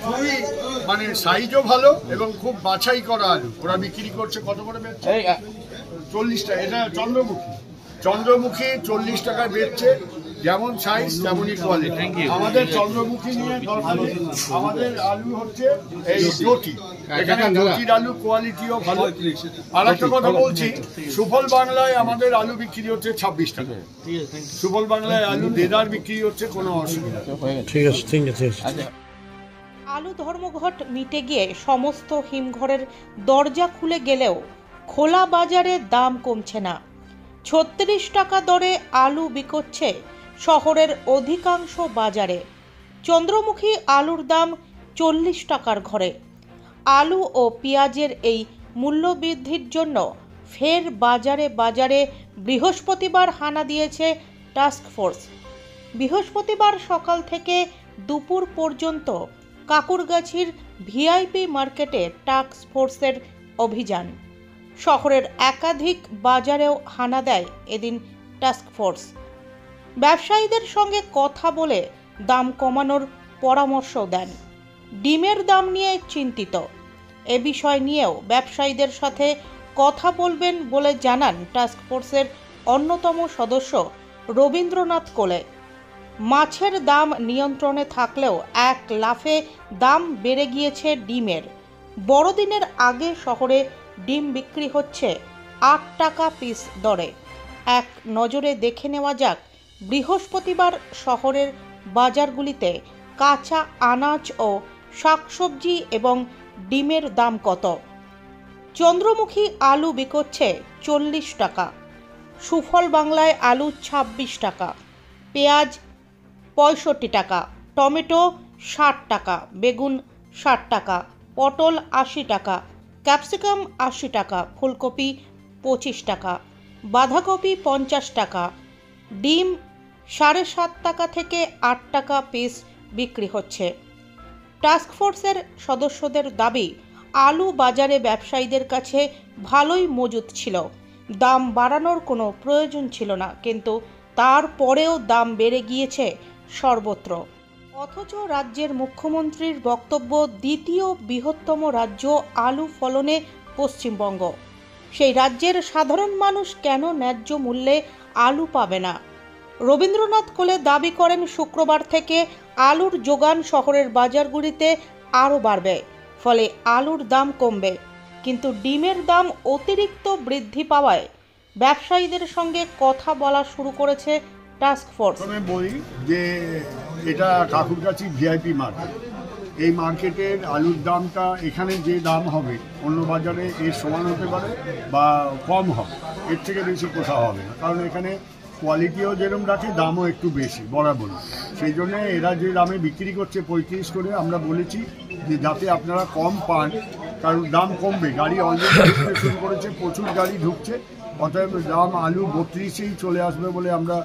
খুবই মানে সাইজও ভালো এবং খুব বাছাই করা আলু। ওরা বিক্রি করছে কত করে বেচছে? 40 টাকা। এটা চন্দ্রমুখী 40 টাকায় বেচছে। যেমন সাইজ তেমনই কোয়ালিটি। আমাদের চন্দ্রমুখী নিয়ে আমাদের আলু হচ্ছে এই জ্যোতি। এখানে জ্যোতির আলু কোয়ালিটিও ভালো। আর একটা কথা বলছি, সুফল বাংলায় আমাদের আলু বিক্রি হচ্ছে 26 টাকা। সুফল বাংলায় আলু দেদার বিক্রি হচ্ছে, কোনো অসুবিধা। ঠিক আছে, ঠিক আছে। আলু ধর্মঘট মিটে গিয়ে সমস্ত হিমঘরের দরজা খুলে গেলেও খোলা বাজারে দাম কমছে না। 36 টাকা দরে আলু বিকোচ্ছে শহরের অধিকাংশ বাজারে। চন্দ্রমুখী আলুর দাম 40 টাকার ঘরে। আলু ও পেঁয়াজের এই মূল্যবৃদ্ধির জন্য ফের বাজারে বাজারে বৃহস্পতিবার হানা দিয়েছে টাস্কফোর্স। বৃহস্পতিবার সকাল থেকে দুপুর পর্যন্ত কাকুরগাছির ভিআইপি মার্কেটে টাস্কফোর্সের অভিযান। শহরের একাধিক বাজারেও হানা দেয় এদিন টাস্কফোর্স। ব্যবসায়ীদের সঙ্গে কথা বলে দাম কমানোর পরামর্শ দেন। ডিমের দাম নিয়ে চিন্তিত। এ বিষয় নিয়েও ব্যবসায়ীদের সাথে কথা বলবেন বলে জানান টাস্কফোর্সের অন্যতম সদস্য রবীন্দ্রনাথ কোলে। মাছের দাম নিয়ন্ত্রণে থাকলেও এক লাফে দাম বেড়ে গিয়েছে ডিমের। বড়দিনের আগে শহরে ডিম বিক্রি হচ্ছে 8 টাকা পিস দরে। এক নজরে দেখে নেওয়া যাক বৃহস্পতিবার শহরের বাজারগুলিতে কাঁচা আনাজ ও শাকসবজি এবং ডিমের দাম কত। চন্দ্রমুখী আলু বিকোচ্ছে 40 টাকা। সুফল বাংলায় আলু 26 টাকা, পেঁয়াজ 65 টাকা, টমেটো 60 টাকা, বেগুন 60 টাকা, পটল 80 টাকা, ক্যাপসিকাম 80 টাকা, ফুলকপি 25 টাকা, বাঁধাকপি 50 টাকা। ডিম 7.5 টাকা থেকে 8 টাকা পিস বিক্রি হচ্ছে। টাস্কফোর্সের সদস্যদের দাবি, আলু বাজারে ব্যবসায়ীদের কাছে ভালোই মজুত ছিল, দাম বাড়ানোর কোনো প্রয়োজন ছিল না, কিন্তু তারপরেও দাম বেড়ে গিয়েছে সর্বত্র। অথচ রাজ্যের মুখ্যমন্ত্রীর বক্তব্য, দ্বিতীয় বৃহত্তম রাজ্য আলু ফলনে পশ্চিমবঙ্গ। সেই রাজ্যের সাধারণ মানুষ কেন ন্যায্য মূল্যে আলু পাবে না? রবীন্দ্রনাথ কোলে দাবি করেন শুক্রবার থেকে আলুর যোগান শহরের বাজারগুলিতে আরও বাড়বে, ফলে আলুর দাম কমবে। কিন্তু ডিমের দাম অতিরিক্ত বৃদ্ধি পাওয়ায় ব্যবসায়ীদের সঙ্গে কথা বলা শুরু করেছে টাস্কফোর্স। আমি বলি যে এটা কাকুরগাছি ভিআইপি মার্কেট। এই মার্কেটের আলুর দামটা এখানে যে দাম হবে অন্য বাজারে এর সমান হতে পারে বা কম হবে, এর থেকে বেশি কোথাও হবে না। কারণ এখানে কোয়ালিটিও যেরকম রাখে, দামও একটু বেশি বরাবরই। সেই জন্য এরা যে দামে বিক্রি করছে 35 করে, আমরা বলেছি যে যাতে আপনারা কম পান, কারণ দাম কমবে। গাড়ি অলরেডি ঢুকতে শুরু করেছে, প্রচুর গাড়ি ঢুকছে। অতএব দাম আলু 32-এই চলে আসবে বলে আমরা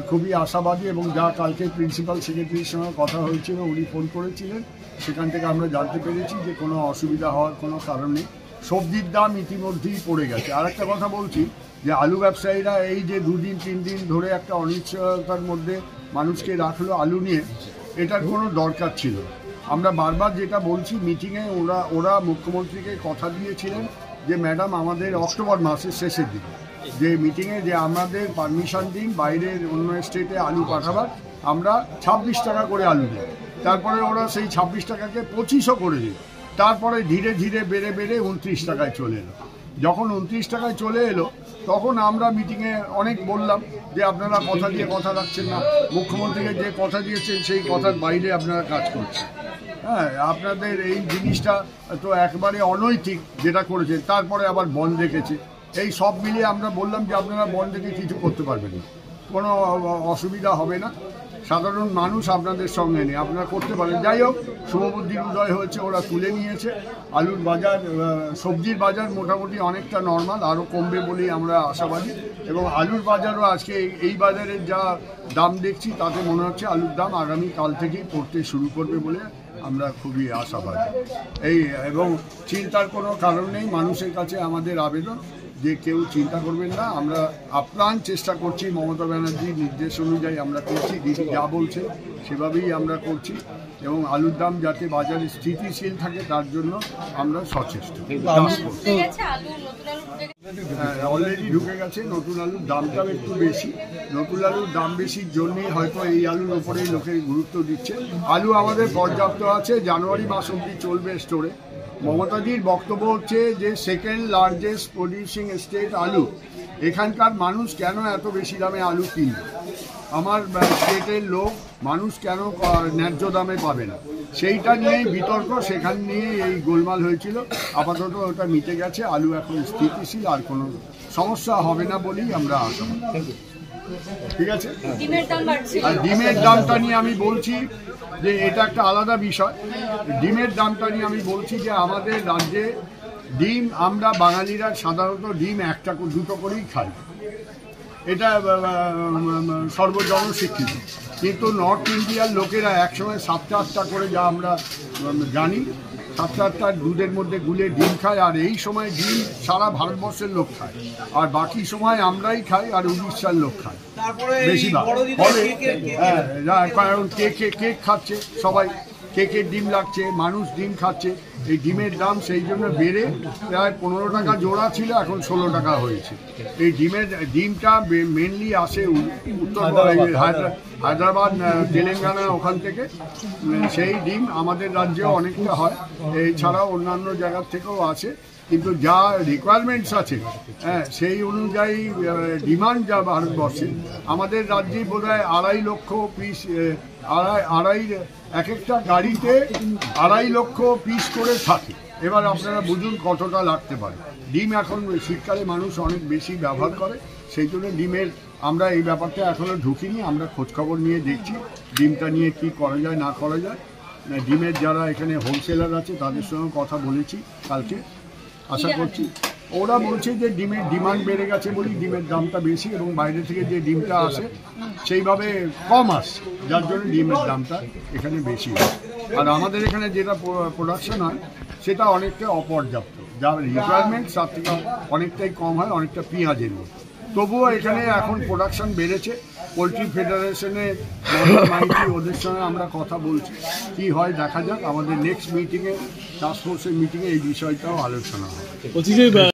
খুবই আশাবাদী। এবং যা কালকে প্রিন্সিপাল সেক্রেটারির সঙ্গে কথা হয়েছিল, উনি ফোন করেছিলেন, সেখান থেকে আমরা জানতে পেরেছি যে কোনো অসুবিধা হওয়ার কোনো কারণ নেই। সবজির দাম ইতিমধ্যেই পড়ে গেছে। আর একটা কথা বলছি যে আলু ব্যবসায়ীরা এই যে 2 দিন 3 দিন ধরে একটা অনিশ্চয়তার মধ্যে মানুষকে রাখলো আলু নিয়ে, এটার কোনো দরকার ছিল। আমরা বারবার যেটা বলছি, মিটিংয়ে ওরা মুখ্যমন্ত্রীকে কথা দিয়েছিলেন যে ম্যাডাম আমাদের অক্টোবর মাসের শেষের দিকে যে মিটিংয়ে যে আমাদের পারমিশন দিন বাইরের অন্য স্টেটে আলু পাঠাবার, আমরা 26 টাকা করে আলু দিই। তারপরে ওরা সেই 26 টাকাকে 25ও করে দিল। তারপরে ধীরে ধীরে বেড়ে বেড়ে 29 টাকায় চলে এলো। যখন 29 টাকায় চলে এলো, তখন আমরা মিটিংয়ে অনেক বললাম যে আপনারা কথা দিয়ে কথা রাখছেন না, মুখ্যমন্ত্রীকে যে কথা দিয়েছেন সেই কথার বাইরে আপনারা কাজ করছেন। হ্যাঁ, আপনাদের এই জিনিসটা তো একবারে অনৈতিক যেটা করেছেন। তারপরে আবার বন্ধ রেখেছে। এই সব মিলিয়ে আমরা বললাম যে আপনারা বন্ধ রেখে কিছু করতে পারবেন না, কোনো অসুবিধা হবে না, সাধারণ মানুষ আপনাদের সঙ্গে নেই, আপনারা করতে পারেন। যাই হোক, শুভবুদ্ধির উদয় হয়েছে, ওরা তুলে নিয়েছে। আলুর বাজার, সবজির বাজার মোটামুটি অনেকটা নর্মাল, আরও কমবে বলেই আমরা আশাবাদী। এবং আলুর বাজারও আজকে এই বাজারের যা দাম দেখছি, তাতে মনে হচ্ছে আলুর দাম আগামী কাল থেকেই পড়তে শুরু করবে বলে আমরা খুবই আশাবাদী। এবং চিন্তার কোনো কারণ নেই। মানুষের কাছে আমাদের আবেদন যে কেউ চিন্তা করবেন না, আমরা আপ্রাণ চেষ্টা করছি, মমতা ব্যানার্জির নির্দেশ অনুযায়ী আমরা করছি, দিদি যা বলছে সেভাবেই আমরা করছি এবং আলুর দাম যাতে বাজারে স্থিতিশীল থাকে তার জন্য আমরা সচেষ্ট। অলরেডি ঢুকে গেছে, নতুন আলুর দামটাও একটু বেশি, নতুন আলুর দাম বেশির জন্যই হয়তো এই আলুর ওপরেই লোকে গুরুত্ব দিচ্ছে। আলু আমাদের পর্যাপ্ত আছে, জানুয়ারি মাস অবধি চলবে স্টোরে। মমতাজির বক্তব্য হচ্ছে যে সেকেন্ড লার্জেস্ট প্রডিউসিং স্টেট আলু, এখানকার মানুষ কেন এত বেশি দামে আলু কিনবে, আমার স্টেটের লোক মানুষ কেন ন্যায্য দামে পাবে না, সেইটা নিয়েই বিতর্ক, সেখান নিয়ে এই গোলমাল হয়েছিল। আপাতত ওটা মিটে গেছে, আলু এখন স্থিতিশীল, আর কোনো সমস্যা হবে না বলেই আমরা আশাবাদী। ঠিক আছে, আর ডিমের দামটা নিয়ে আমি বলছি যে এটা একটা আলাদা বিষয়। ডিমের দামটা নিয়ে আমি বলছি যে আমাদের রাজ্যে ডিম, আমরা বাঙালিরা সাধারণত ডিম একটা দুটো করেই খাই, এটা সর্বজনস্বীকৃত। কিন্তু নর্থ ইন্ডিয়ার লোকেরা একসময় 7-8টা করে, যা আমরা জানি, 7-8টা দুধের মধ্যে গুলে ডিম খায়, আর এই সময় ডিম সারা ভারতবর্ষের লোক খায়, আর বাকি সময় আমরাই খাই আর উড়িষ্যার লোক খায় বেশিরভাগ। ফলে কারণ কেক খাচ্ছে সবাই, কেকের ডিম লাগছে, মানুষ ডিম খাচ্ছে, এই ডিমের দাম সেই জন্য বেড়ে প্রায় 15 টাকা জোড়া ছিল, এখন 16 টাকা হয়েছে। এই ডিমটা মেনলি আসে উত্তর হায়দ্রাবাদ, তেলেঙ্গানা, ওখান থেকে। সেই ডিম আমাদের রাজ্যেও অনেকটা হয়, এছাড়াও অন্যান্য জায়গার থেকেও আসে, কিন্তু যা রিকোয়ারমেন্টস আছে সেই অনুযায়ী ডিমান্ড যা ভারতবর্ষে, আমাদের রাজ্যে বোধহয় 2.5 লক্ষ পিস, এক একটা গাড়িতে 2.5 লক্ষ পিস করে থাকে। এবার আপনারা বুঝুন কতটা লাগতে পারে। ডিম এখন শীতকালে মানুষ অনেক বেশি ব্যবহার করে, সেই জন্য ডিমের আমরা এই ব্যাপারটা এখনও ঢুকিনি, আমরা খোঁজখবর নিয়ে দেখছি ডিমটা নিয়ে কি করা যায় না করা যায়। ডিমের যারা এখানে হোলসেলার আছে তাদের সঙ্গে কথা বলেছি কালকে, আশা করছি। ওরা বলছে যে ডিমের ডিমান্ড বেড়ে গেছে বলেই ডিমের দামটা বেশি, এবং বাইরে থেকে যে ডিমটা আসে সেইভাবে কম আসে, যার জন্য ডিমের দামটা এখানে বেশি হয়। আর আমাদের এখানে যেটা প্রোডাকশন হয় সেটা অনেকটা অপর্যাপ্ত, যা রিকোয়ারমেন্টস তার থেকে অনেকটাই কম হয়, অনেকটা পেঁয়াজের মতো। তবুও এখানে এখন প্রোডাকশন বেড়েছে। পোলট্রি ফেডারেশনে মাইতি, ওদের সঙ্গে আমরা কথা বলছি, কি হয় দেখা যাক। আমাদের নেক্সট মিটিংয়ে, টাস্ক ফোর্সের মিটিংয়ে এই বিষয়টাও আলোচনা হবে।